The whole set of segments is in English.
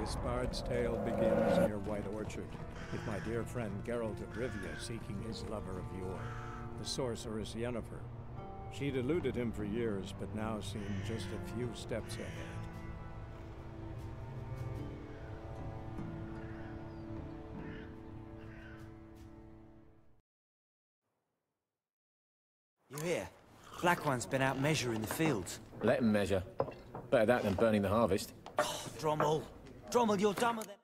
This bard's tale begins near White Orchard, with my dear friend Geralt of Rivia seeking his lover of yore, the sorceress Yennefer. She'd eluded him for years, but now seemed just a few steps ahead. You hear? Black One's been out measuring the fields. Let him measure. Better that than burning the harvest. Oh, Drommel! Drommel, you're dumber than...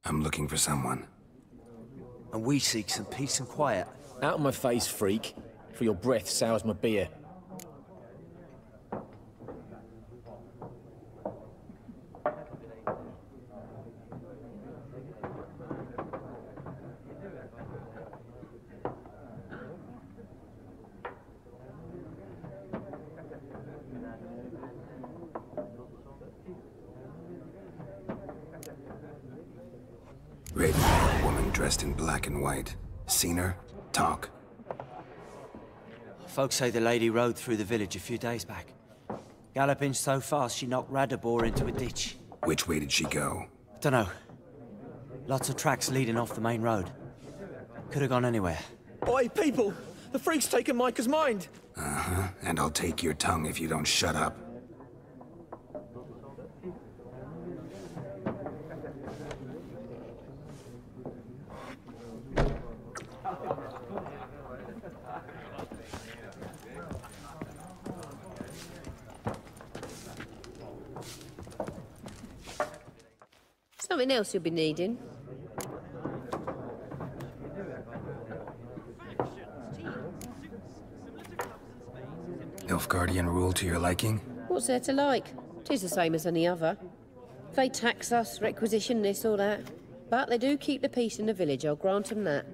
I'm looking for someone. And we seek some peace and quiet. Out of my face, freak. For your breath sours my beer. Red woman dressed in black and white. Seen her? Talk. Folks say the lady rode through the village a few days back. Galloping so fast she knocked Radabor into a ditch. Which way did she go? Dunno. Lots of tracks leading off the main road. Could have gone anywhere. Oi, people! The freak's taken Micah's mind! Uh-huh. And I'll take your tongue if you don't shut up. Something else you'll be needing. Nilfgaardian rule to your liking? What's there to like? 'Tis the same as any other. They tax us, requisition this or that. But they do keep the peace in the village, I'll grant them that.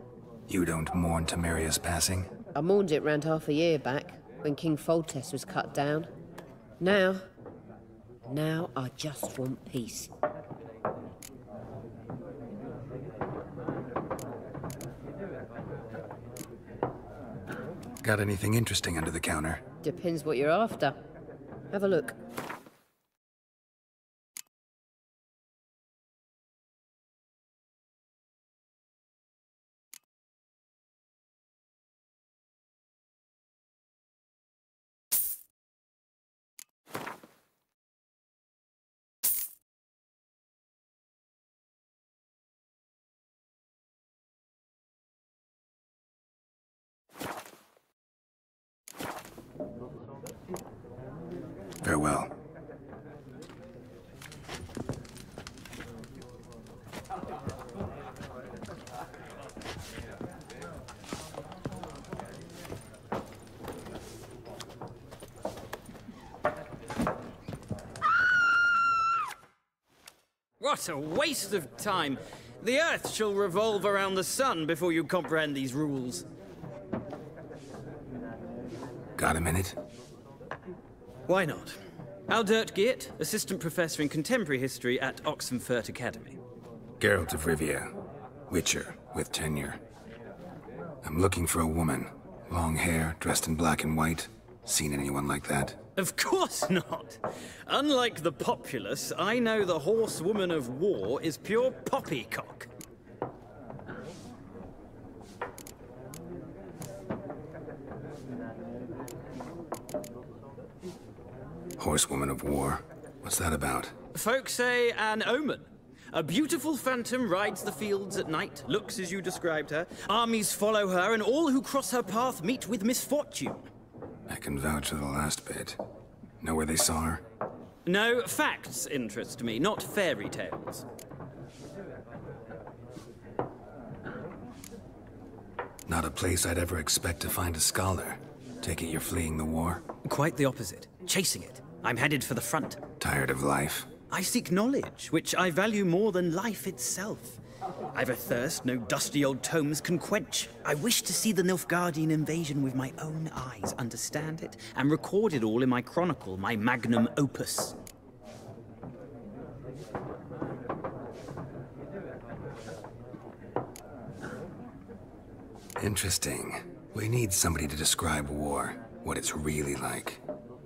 You don't mourn Temeria's passing? I mourned it round half a year back, when King Foltest was cut down. Now I just want peace. Got anything interesting under the counter? Depends what you're after. Have a look. Farewell. What a waste of time! The Earth shall revolve around the sun before you comprehend these rules. Got a minute? Why not? Aldert Geert, Assistant Professor in Contemporary History at Oxenfurt Academy. Geralt of Rivia. Witcher, with tenure. I'm looking for a woman. Long hair, dressed in black and white. Seen anyone like that? Of course not! Unlike the populace, I know the horsewoman of war is pure poppycock. Horsewoman of war. What's that about? Folk say an omen. A beautiful phantom rides the fields at night, looks as you described her. Armies follow her, and all who cross her path meet with misfortune. I can vouch for the last bit. Know where they saw her? No, facts interest me, not fairy tales. Not a place I'd ever expect to find a scholar. Take it you're fleeing the war? Quite the opposite. Chasing it. I'm headed for the front. Tired of life? I seek knowledge, which I value more than life itself. I've a thirst no dusty old tomes can quench. I wish to see the Nilfgaardian invasion with my own eyes, understand it, and record it all in my chronicle, my magnum opus. Interesting. We need somebody to describe war, what it's really like.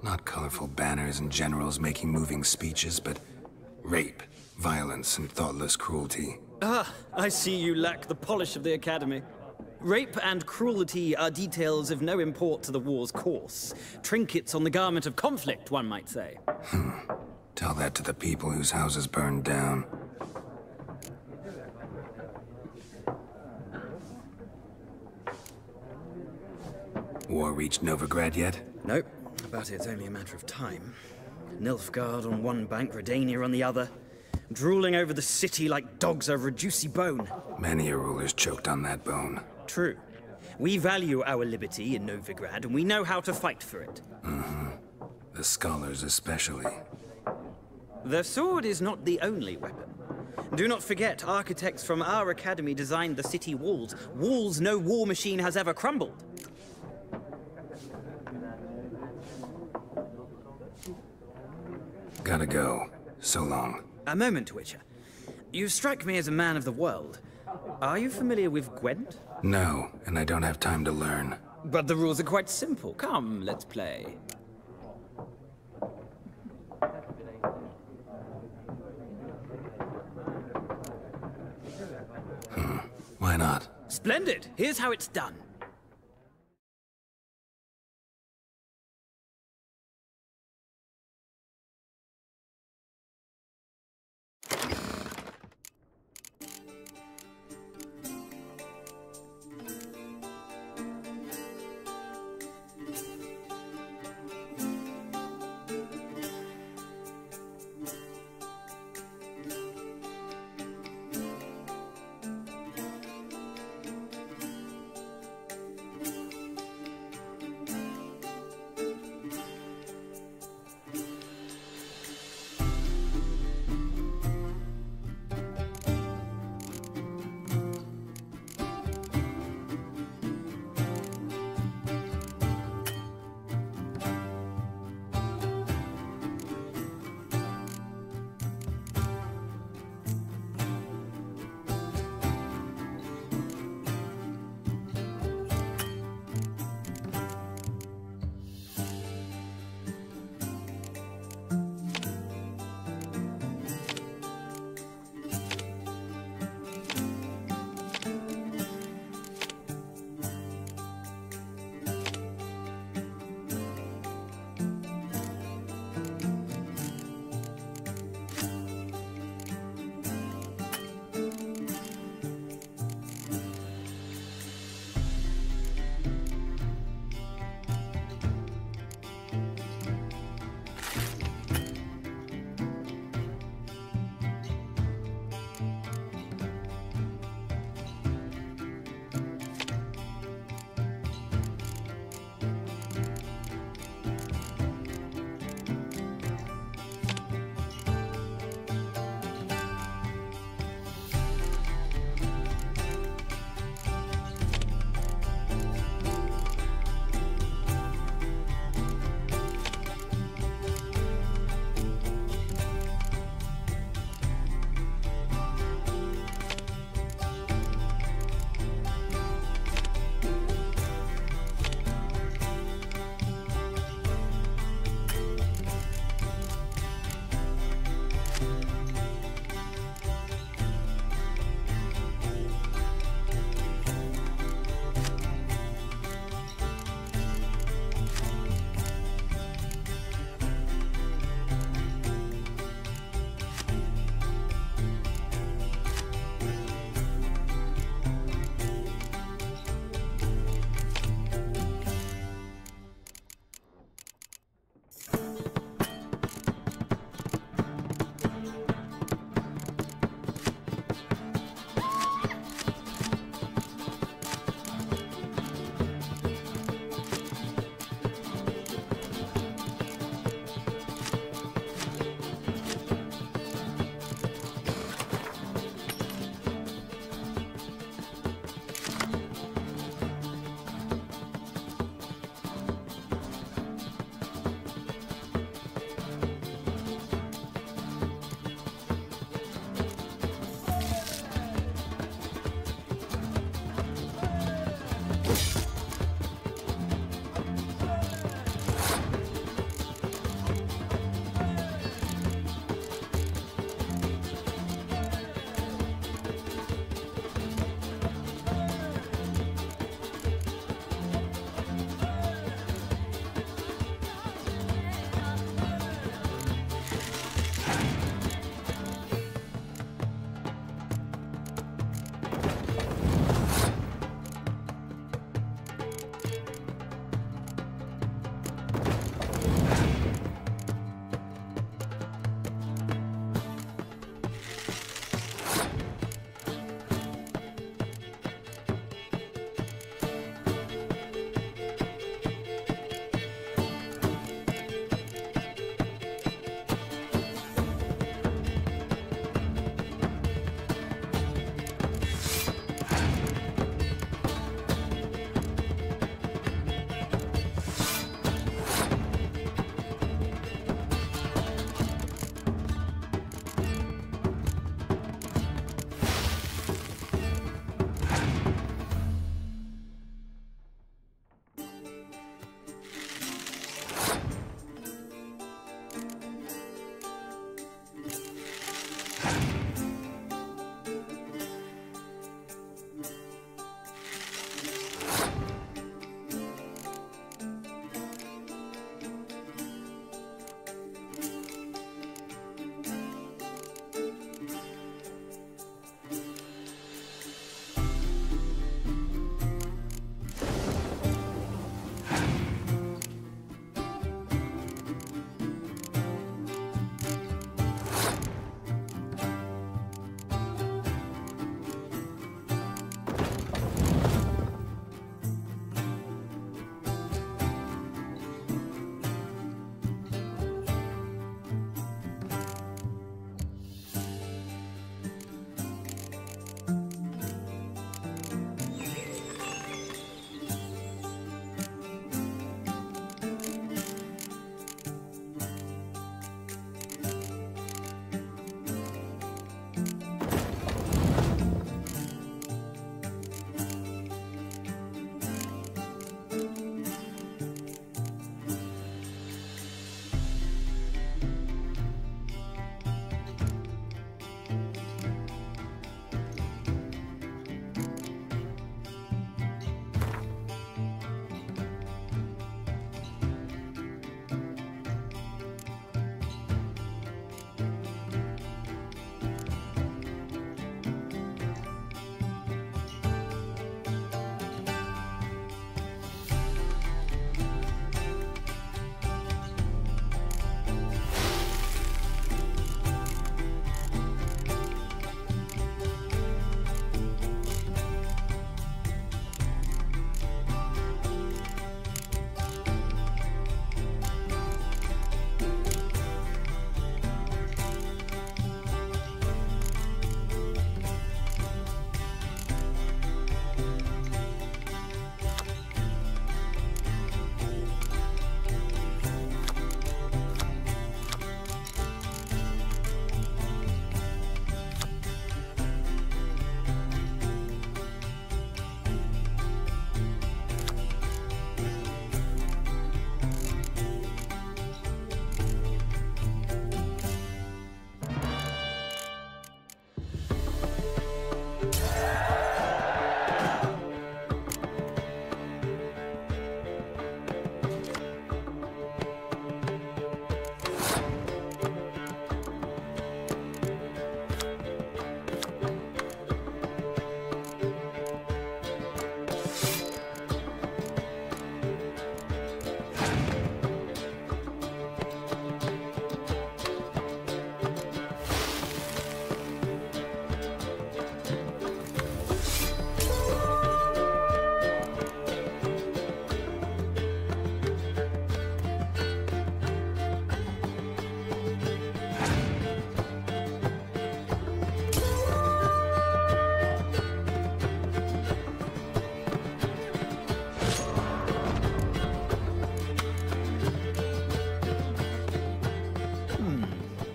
Not colorful banners and generals making moving speeches, but rape, violence, and thoughtless cruelty. Ah, I see you lack the polish of the Academy. Rape and cruelty are details of no import to the war's course. Trinkets on the garment of conflict, one might say. Tell that to the people whose houses burned down. War reached Novigrad yet? Nope, but it's only a matter of time. Nilfgaard on one bank, Redania on the other. drooling over the city like dogs over a juicy bone. Many a ruler's choked on that bone. True. We value our liberty in Novigrad, and we know how to fight for it. The scholars especially. The sword is not the only weapon. Do not forget, architects from our academy designed the city walls. Walls no war machine has ever crumbled. Gotta go. So long. A moment, Witcher. You strike me as a man of the world. Are you familiar with Gwent? No, and I don't have time to learn. But the rules are quite simple. Come, let's play. Why not? Splendid! Here's how it's done.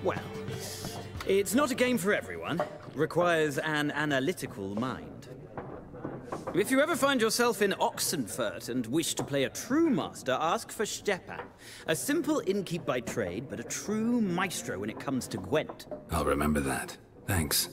Well, it's not a game for everyone. Requires an analytical mind. If you ever find yourself in Oxenfurt and wish to play a true master, ask for Stepan. A simple innkeep by trade, but a true maestro when it comes to Gwent. I'll remember that. Thanks.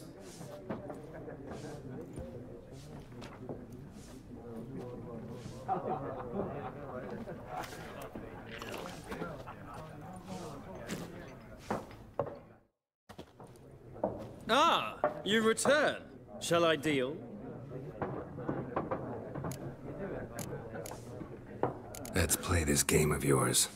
Ah, you return. Shall I deal? Let's play this game of yours.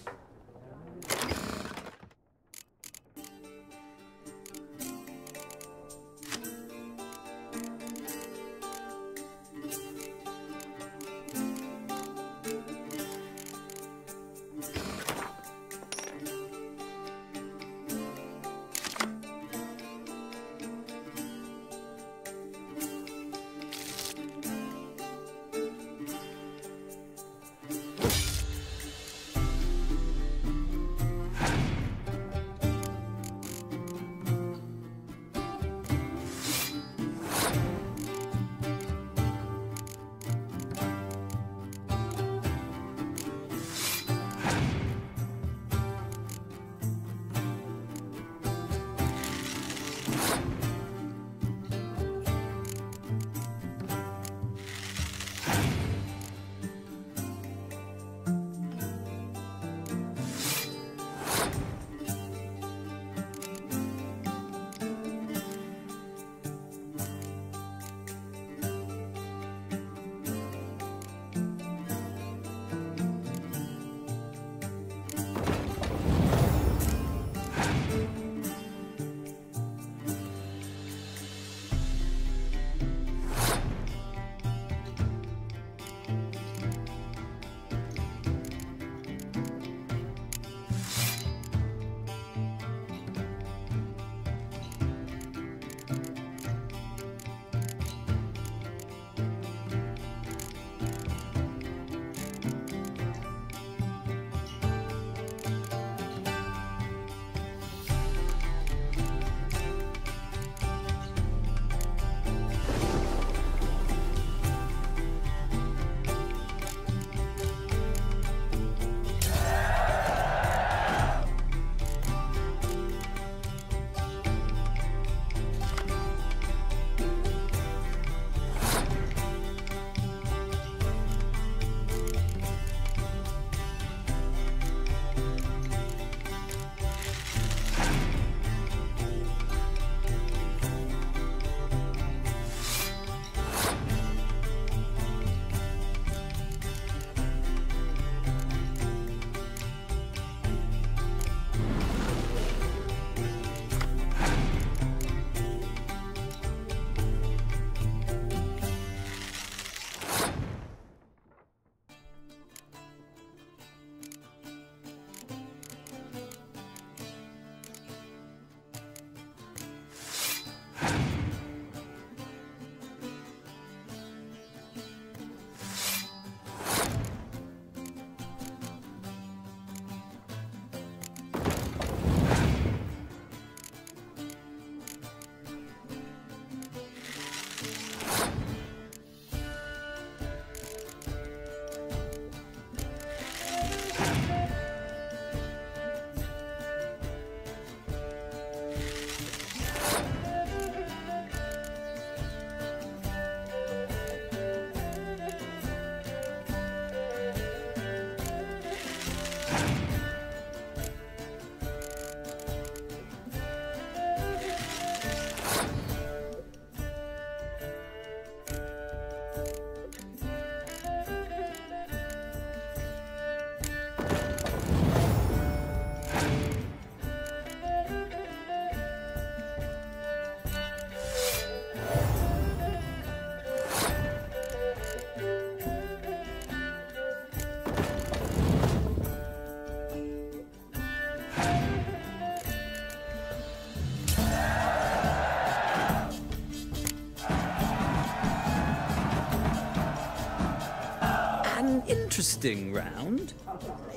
Interesting round.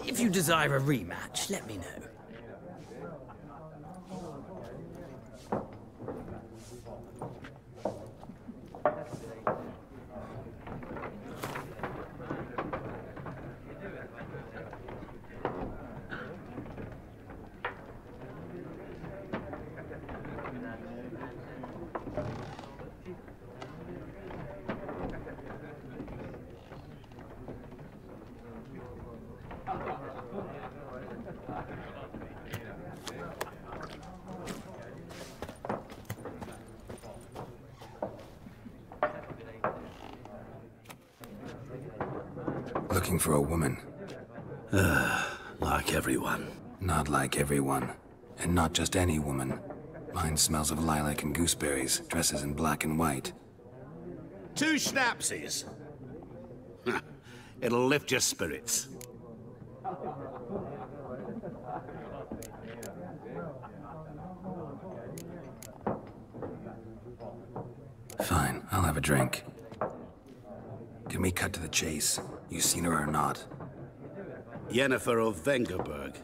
If you desire a rematch, let me know. Looking for a woman. Like everyone. Not like everyone. And not just any woman. Mine smells of lilac and gooseberries, dresses in black and white. 2 schnapsies. It'll lift your spirits. Fine, I'll have a drink. Can we cut to the chase? You seen her or not? Yennefer of Vengerberg.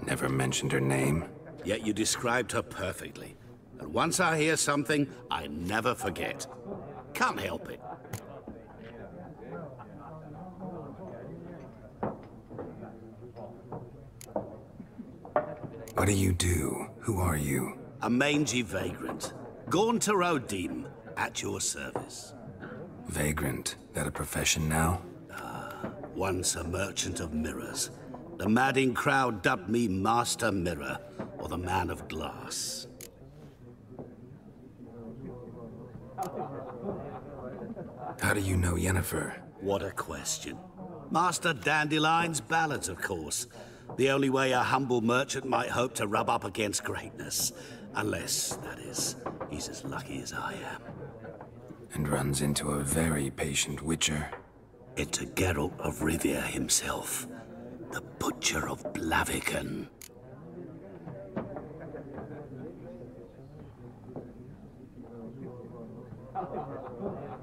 Never mentioned her name. Yet you described her perfectly. And once I hear something, I never forget. Can't help it. What do you do? Who are you? A mangy vagrant. Gone to Rodim, at your service. Vagrant. That a profession now? Once a merchant of mirrors. The madding crowd dubbed me Master Mirror, or the Man of Glass. How do you know Yennefer? What a question. Master Dandelion's ballads, of course. The only way a humble merchant might hope to rub up against greatness. Unless, that is, he's as lucky as I am. And runs into a very patient witcher. Into Geralt of Rivia himself. The Butcher of Blaviken.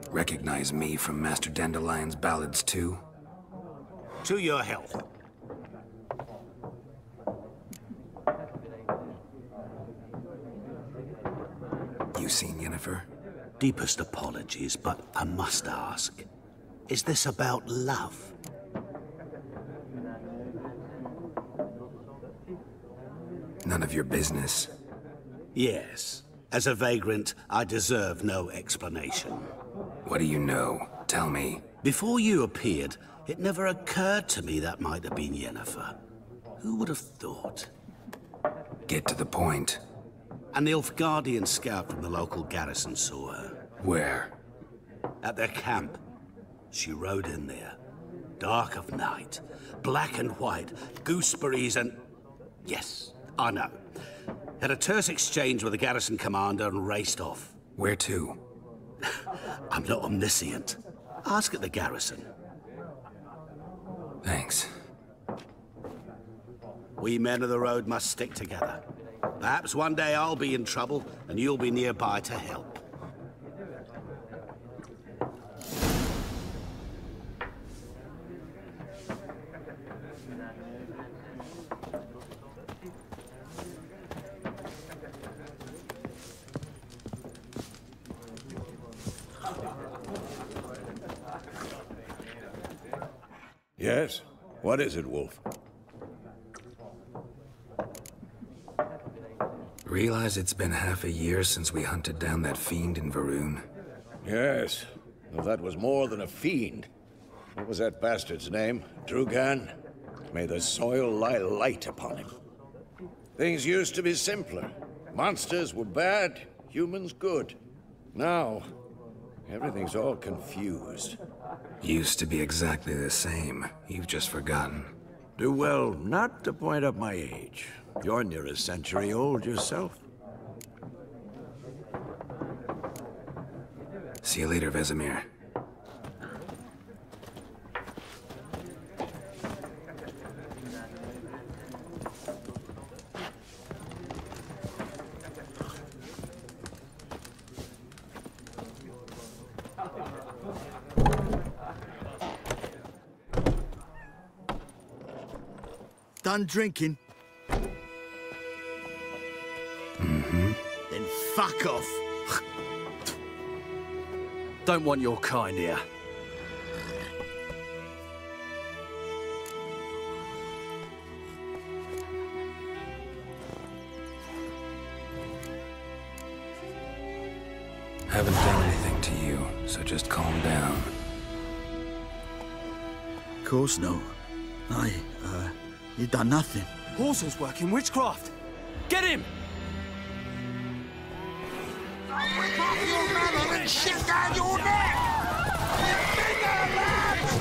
Recognize me from Master Dandelion's ballads too? To your health. You seen Yennefer? Deepest apologies, but I must ask. Is this about love? None of your business. Yes. As a vagrant, I deserve no explanation. What do you know? Tell me. Before you appeared, it never occurred to me that might have been Yennefer. Who would have thought? Get to the point. An Nilfgaardian scout from the local garrison saw her. Where? At their camp. She rode in there. Dark of night. Black and white. Gooseberries and... Yes, I know. Had a terse exchange with the garrison commander and raced off. Where to? I'm not omniscient. Ask at the garrison. Thanks. We men of the road must stick together. Perhaps one day I'll be in trouble and you'll be nearby to help. Yes? What is it, Wolf? Realize it's been half a year since we hunted down that fiend in Varun? Yes. Well, that was more than a fiend. What was that bastard's name? Drugan? May the soil lie light upon him. Things used to be simpler. Monsters were bad, humans good. Now, everything's all confused. Used to be exactly the same. You've just forgotten. Do well not to point up my age. You're near a century old yourself. See you later, Vesemir. Done drinking? Mm-hmm. Then fuck off. Don't want your kind here. Haven't done anything to you, so just calm down. Of course no. You done nothing. Horses working witchcraft. Get him! You'll rather than shit down your neck! Bigger, lads!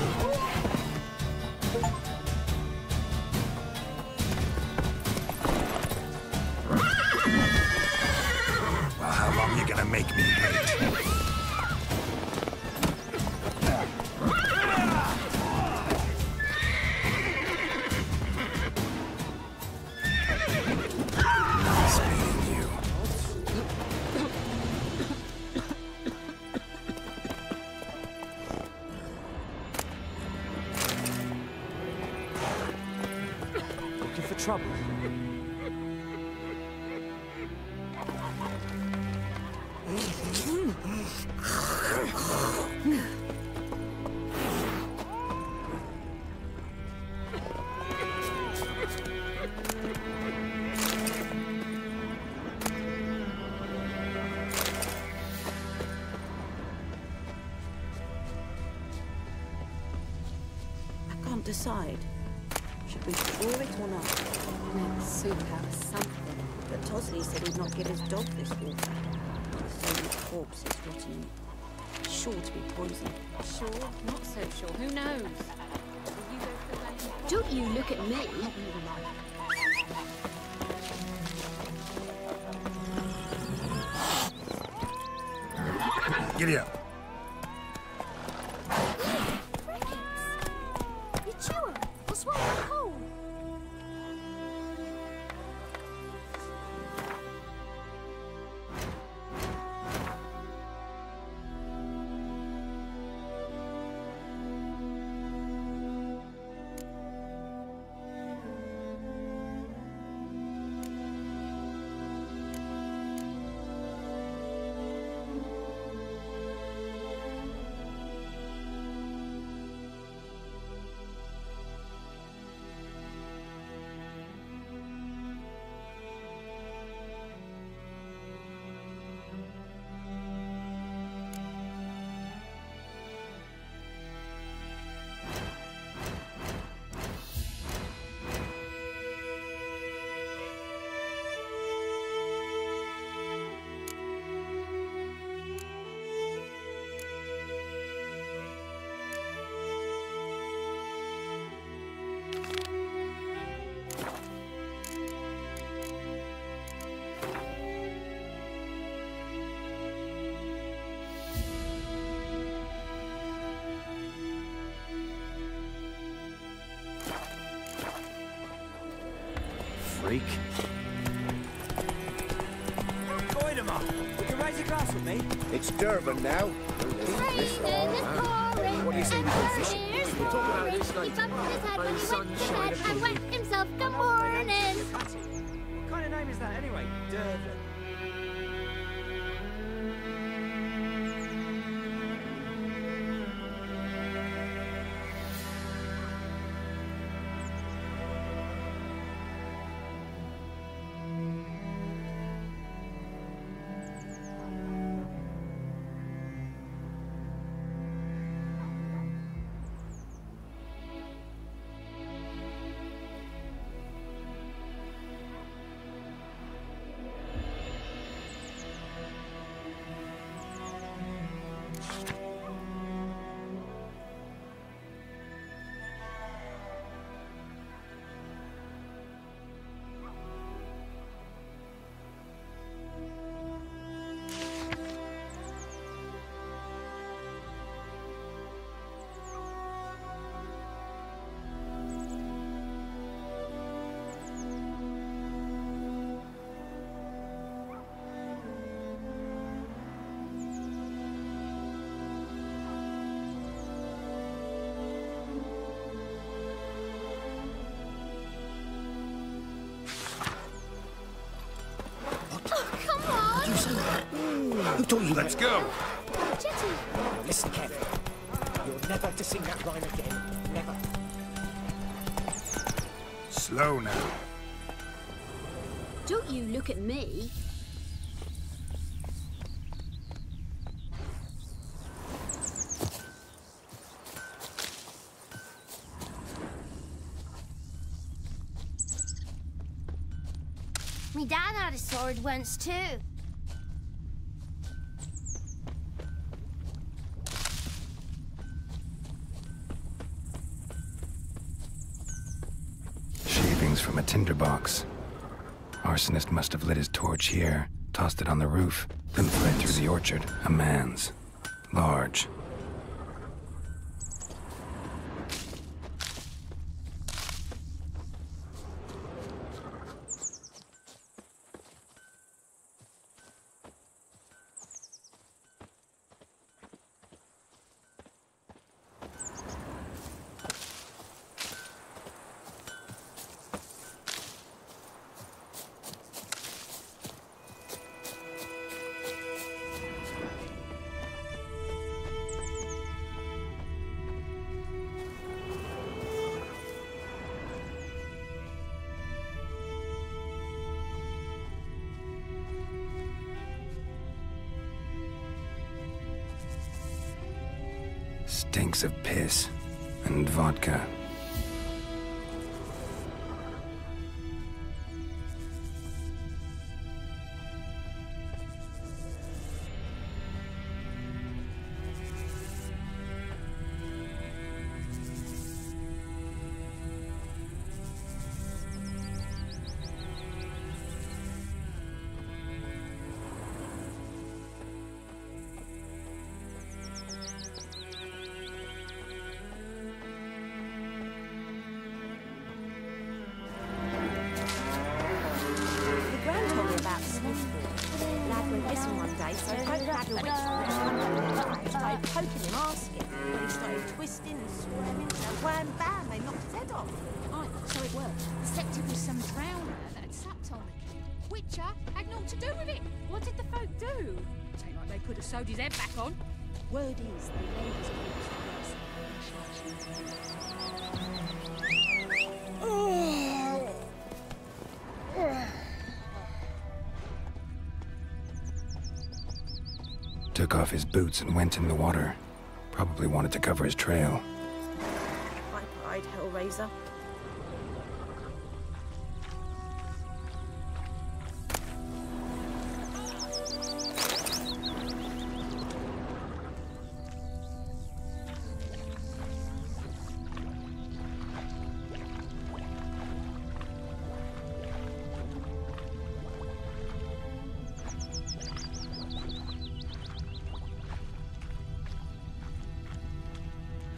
Well, how long are you gonna make me wait? Trouble. I can't decide. Should we draw it or not? Make soup out of something. But Tosley said he'd not give his dog this water. So the corpse is rotting. Sure to be poison. Sure? Not so sure. Who knows? Don't you look at me. Giddy up. Freak. Join him up. Would you raise a glass with me? It's Durban now. What do you say we go fishing? We'll talk about this later. He bumped his head when he went to bed and wet himself. Good morning. What kind of name is that anyway? Durban. Who told you that? Let's go! Jetty. Now listen carefully. You're never to sing that rhyme again. Never. Slow now. Don't you look at me. Me dad had a sword once too. Hangs from a tinderbox. Arsonist must have lit his torch here, tossed it on the roof, then fled through the orchard. A man's. Large. Stinks of piss and vodka. Sewed his head back on. Word is, the lady's Took off his boots and went in the water. Probably wanted to cover his trail. Pipe-eyed Hellraiser.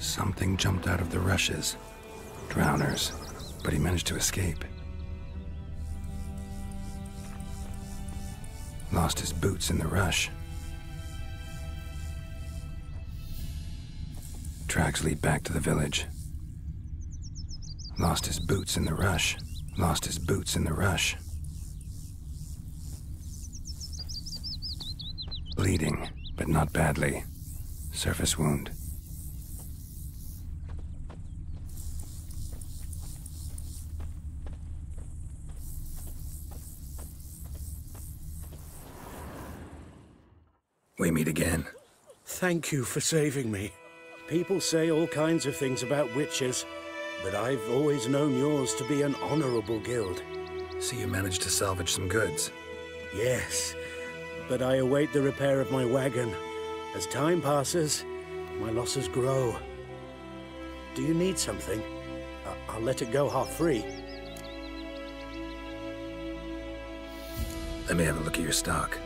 Something jumped out of the rushes. Drowners. But he managed to escape. Lost his boots in the rush. Tracks lead back to the village. Lost his boots in the rush. Lost his boots in the rush. Bleeding, but not badly. Surface wound. We meet again. Thank you for saving me. People say all kinds of things about witches, but I've always known yours to be an honorable guild. So you managed to salvage some goods? Yes, but I await the repair of my wagon. As time passes, my losses grow. Do you need something? I'll let it go half-free. Let me have a look at your stock.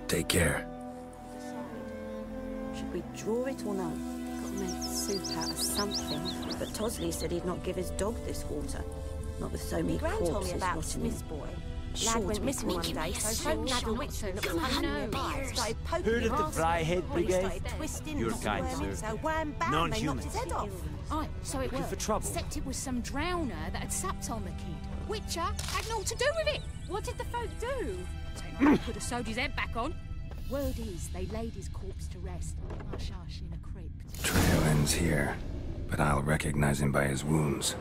Take care. Should we draw it or no? Got to make soup out of something. But Tosley said he'd not give his dog this water. Not with so many Gran told me corpses about rotting Smith's in. boy. Sure Lad to went be missing one making day, me so so Nadam sure. Witchman So was no. started poking Heard him of the arse. Fryhead Well, he Brigade? started twisting, You're not kind, squirming, sir. so wham bam, they knocked Non-humans. his head off. Aye, so it Looking was. for trouble? Except it was some drowner that had sapped on the kid. Witcher had naught to do with it. What did the folk do? They might could have sewed his head back on. Word is, they laid his corpse to rest. Hush hush in a crypt. Trail ends here, but I'll recognize him by his wounds.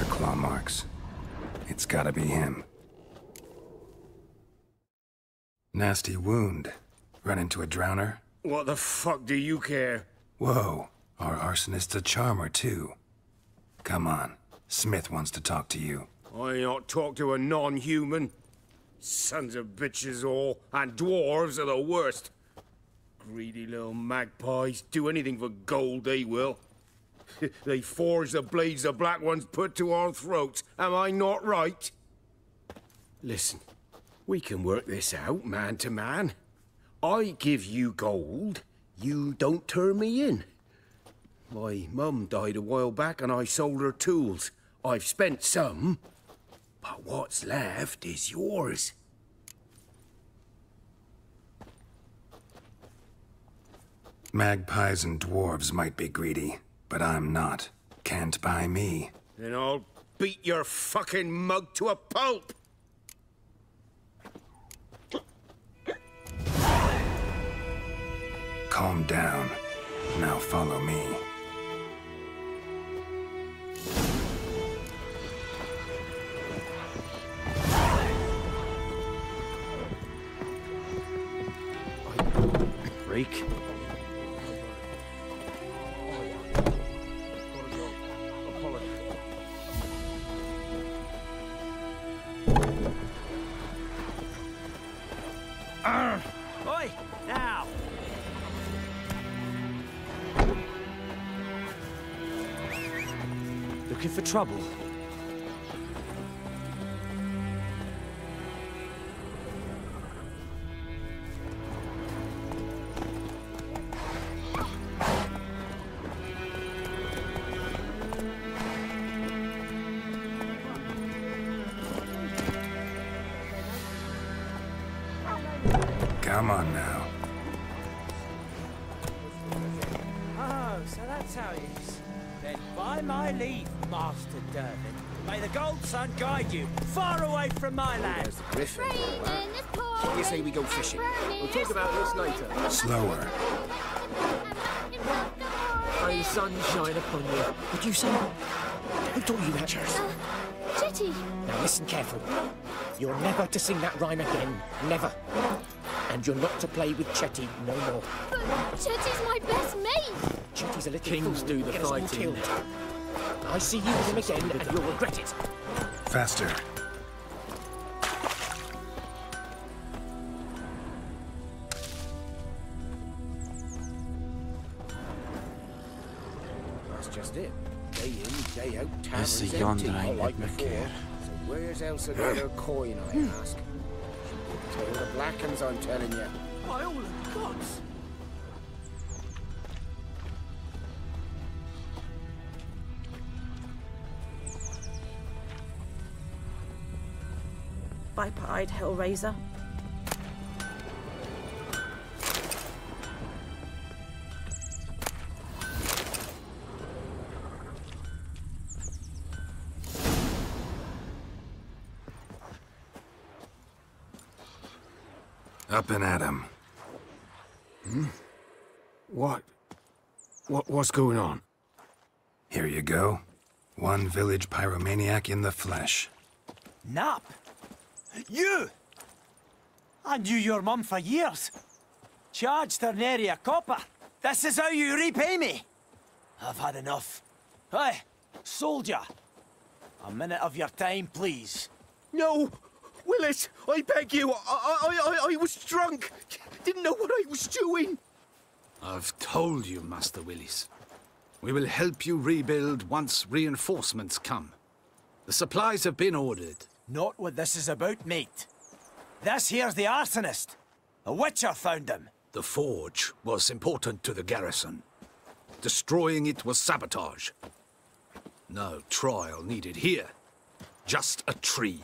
Claw marks. It's gotta be him. Nasty wound. Run into a drowner? What the fuck do you care? Whoa, our arsonist's a charmer too. Come on, Smith wants to talk to you. I not talk to a non-human. Sons of bitches all, and dwarves are the worst. Greedy little magpies, do anything for gold, they will. They forge the blades the black ones put to our throats. Am I not right? Listen, we can work this out, man to man. I give you gold, you don't turn me in. My mum died a while back and I sold her tools. I've spent some, but what's left is yours. Magpies and dwarves might be greedy, but I'm not. Can't buy me. Then I'll beat your fucking mug to a pulp! Calm down. Now follow me. Freak. Oi! Now! Looking for trouble? Come on now. Oh, so that's how it is. Then by my leave, Master Dervin, may the gold sun guide you far away from my land. Griffin. What do you say we go fishing? We'll talk about this later. Slower. May the sun shine upon you. What do you say? Who taught you that? Chetty! Now listen carefully. You're never to sing that rhyme again. Never. And you're not to play with Chetty no more. But Chetty's my best mate! Chetty's a little Kings fool. do the He'll get us all fighting. killed. I see you with him again, and you'll regret it. Faster. That's just it. Day in, day out, This taverns is empty, yonder all ain't like it, before. McCare? So where's else another coin, I ask? Tell the black uns, I'm telling you. By all the gods! Viper-eyed Hellraiser. Up and at 'em. What's going on? Here you go. One village pyromaniac in the flesh. Nap? You? I knew your mum for years. Charged her nary a copper. This is how you repay me. I've had enough. Hey, soldier. A minute of your time, please. No! Willis, I beg you. I was drunk. Didn't know what I was doing. I've told you, Master Willis. We will help you rebuild once reinforcements come. The supplies have been ordered. Not what this is about, mate. This here's the arsonist. A witcher found him. The forge was important to the garrison. Destroying it was sabotage. No trial needed here. Just a tree.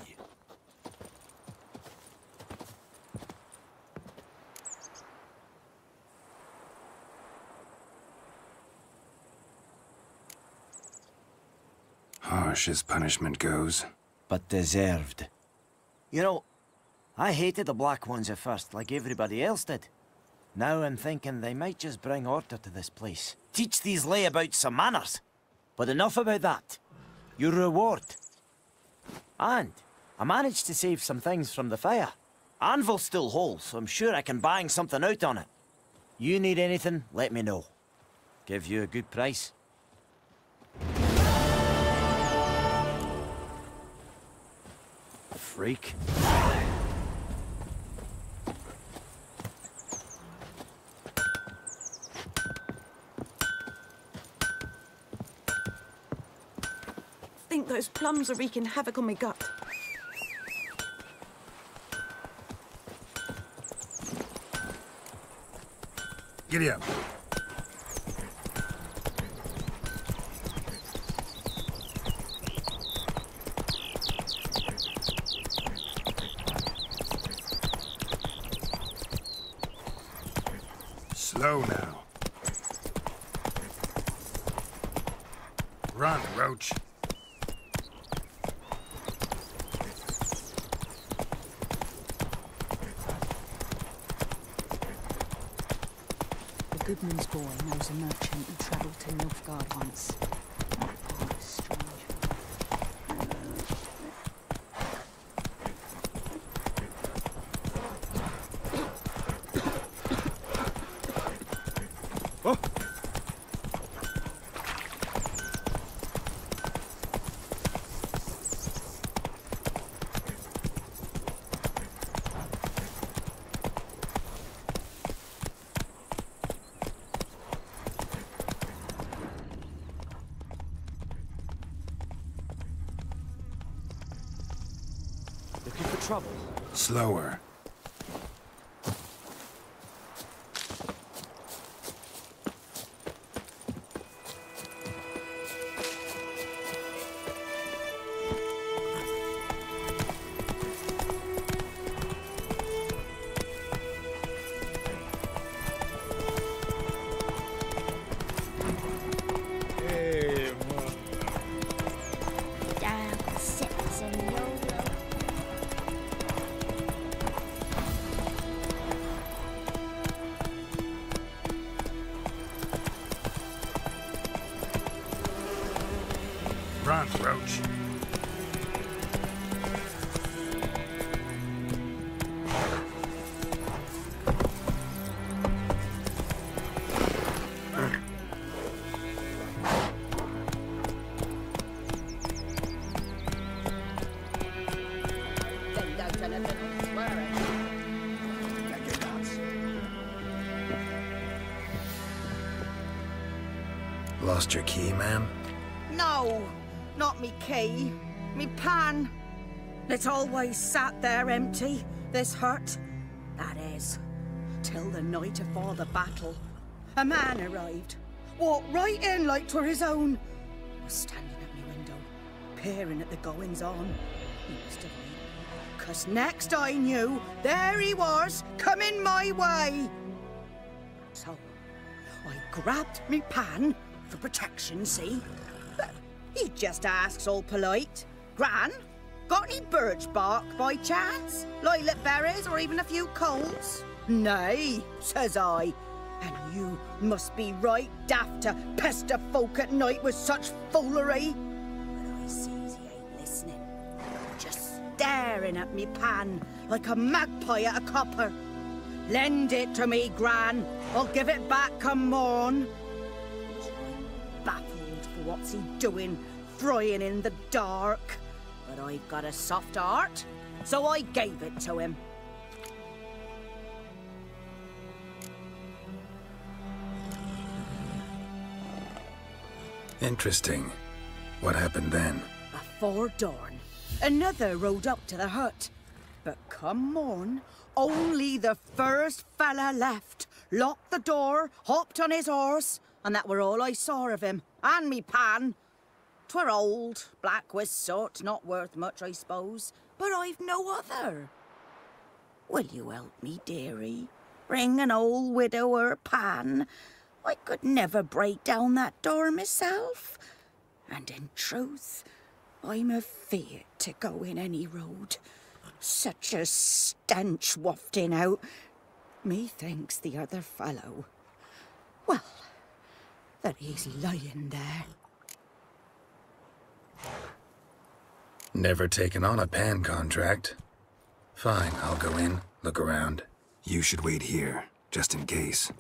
Harsh as punishment goes. But deserved. You know, I hated the Black Ones at first, like everybody else did. Now I'm thinking they might just bring order to this place. Teach these layabouts some manners. But enough about that. Your reward. And I managed to save some things from the fire. Anvil's still whole, so I'm sure I can bang something out on it. You need anything, let me know. Give you a good price. Freak. I think those plums are wreaking havoc on my gut. Giddy up. Slow now. Run, Roach. The Goodman's boy knows a merchant who travelled to Nilfgaard once. Oh, strange. Looking for trouble? Slower. Run, Roach. Lost your key, ma'am? No, not me key. Me pan. It's always sat there empty, this hut. That is, till the night afore the battle. A man arrived, walked right in like 'twere his own. Was standing at me window, peering at the goings-on. He must have been, 'cause next I knew, there he was, coming my way. So, I grabbed me pan, for protection, see? But he just asks all polite, Gran, Got any birch bark by chance? Lilac berries or even a few coals? Nay, says I. And you must be right daft to pester folk at night with such foolery. But I sees he ain't listening. Just staring at me pan like a magpie at a copper. Lend it to me, Gran. I'll give it back come morn. I was right baffled for what's he doing, frying in the dark. But I've got a soft heart, so I gave it to him. Interesting. What happened then? Before dawn, another rode up to the hut. But come morn, only the first fella left, locked the door, hopped on his horse, and that were all I saw of him, and me pan. 'Twere old, black with soot, not worth much, I suppose, but I've no other. Will you help me, dearie? Bring an old widower pan. I could never break down that door myself. And in truth, I'm afeard to go in any road. Such a stench wafting out. Methinks the other fellow, well, that he's lying there. Never taken on a pan contract. Fine, I'll go in, look around. You should wait here, just in case.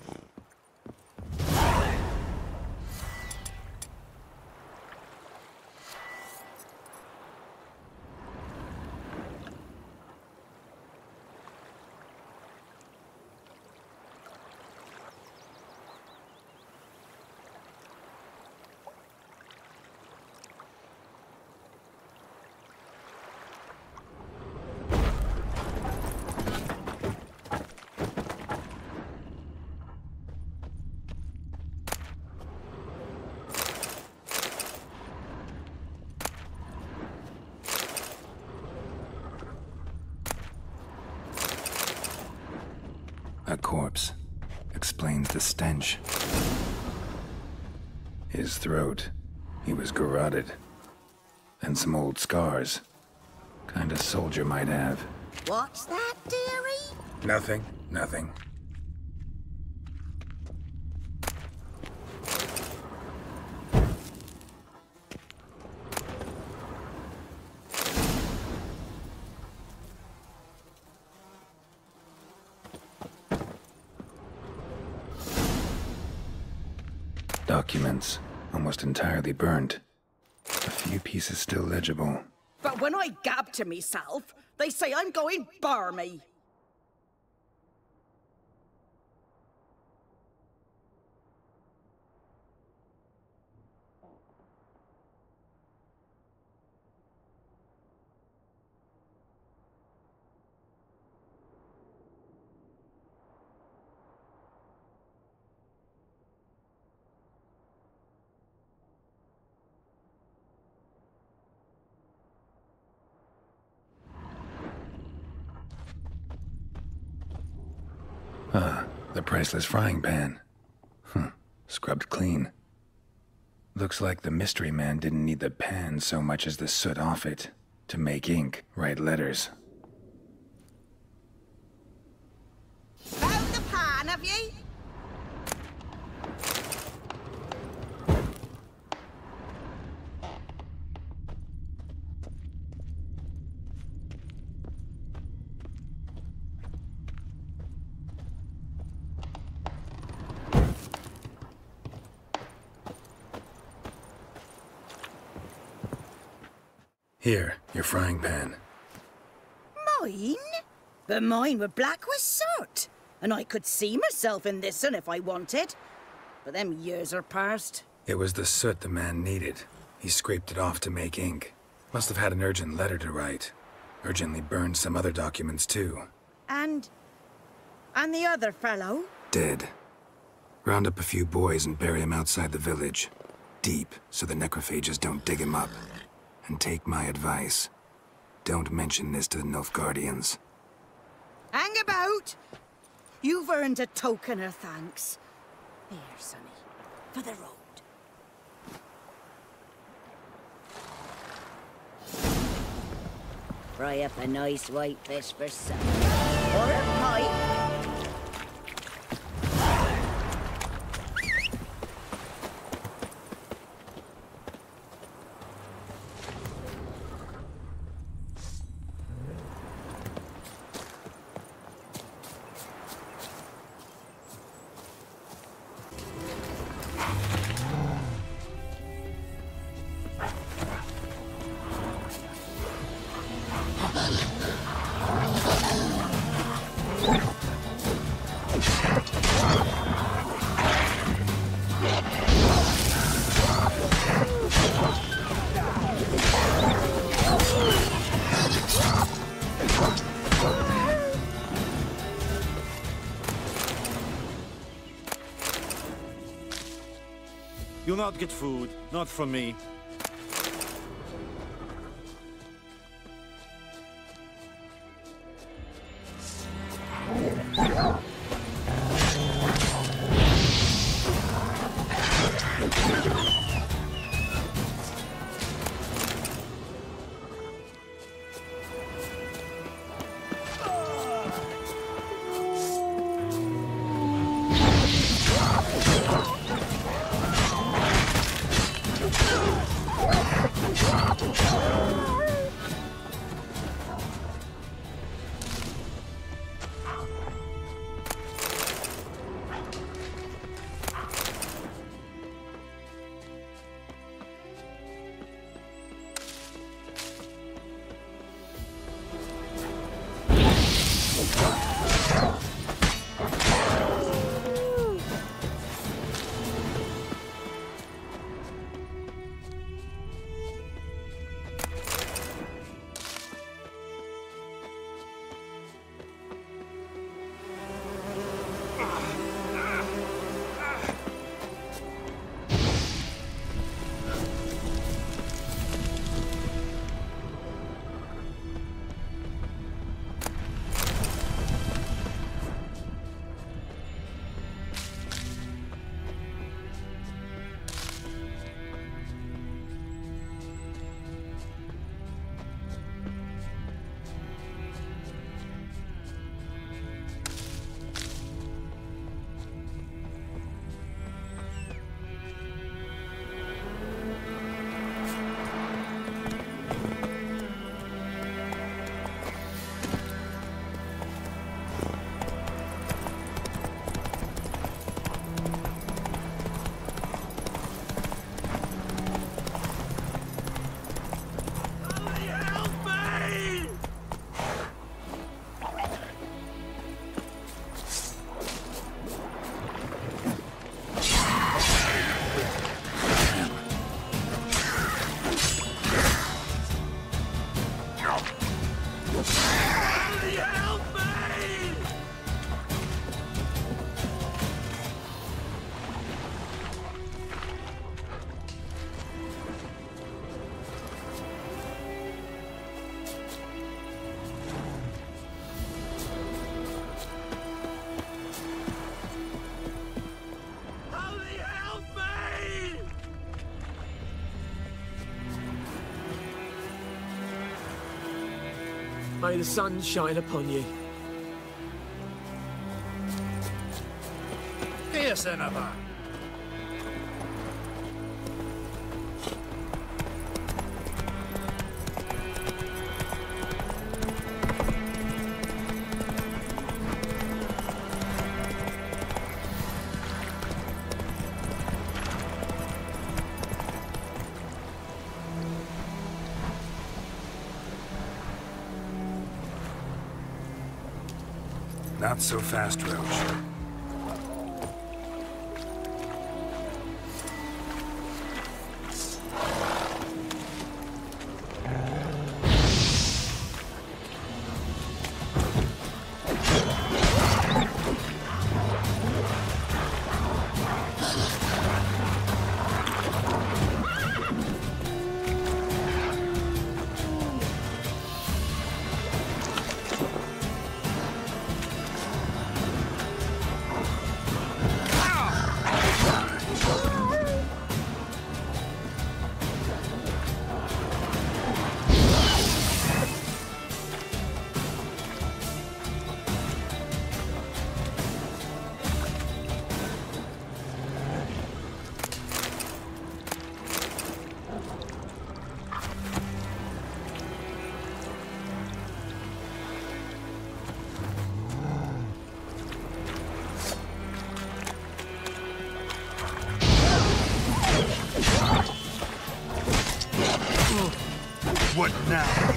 A corpse. Explains the stench. His throat. He was garroted. And some old scars. Kind of soldier might have. What's that, dearie? Nothing. Nothing. Documents, almost entirely burnt. A few pieces still legible. But when I gab to myself, they say I'm going barmy. Ah, the priceless frying pan. Scrubbed clean. Looks like the mystery man didn't need the pan so much as the soot off it to make ink, write letters. Found the pan, have ye? Here, your frying pan. Mine? But mine were black with soot. And I could see myself in this one if I wanted. But them years are past. It was the soot the man needed. He scraped it off to make ink. Must have had an urgent letter to write. Urgently burned some other documents too. And the other fellow? Dead. Round up a few boys and bury him outside the village. Deep, so the necrophages don't dig him up. And take my advice. Don't mention this to the Nilfgaardians. Hang about! You've earned a token of thanks. Here, sonny, for the road. Fry up a nice white fish for supper. Or a pie. You'll not get food, not from me. May the sun shine upon you. Here, Senator. Not so fast, Roach. now.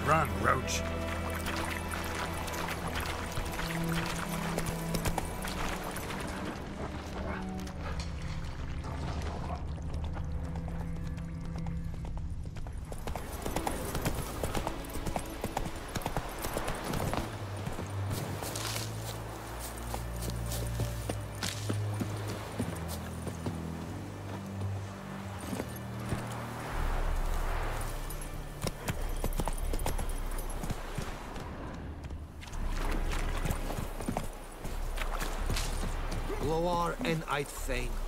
Run, Roach. Loar en uit fein.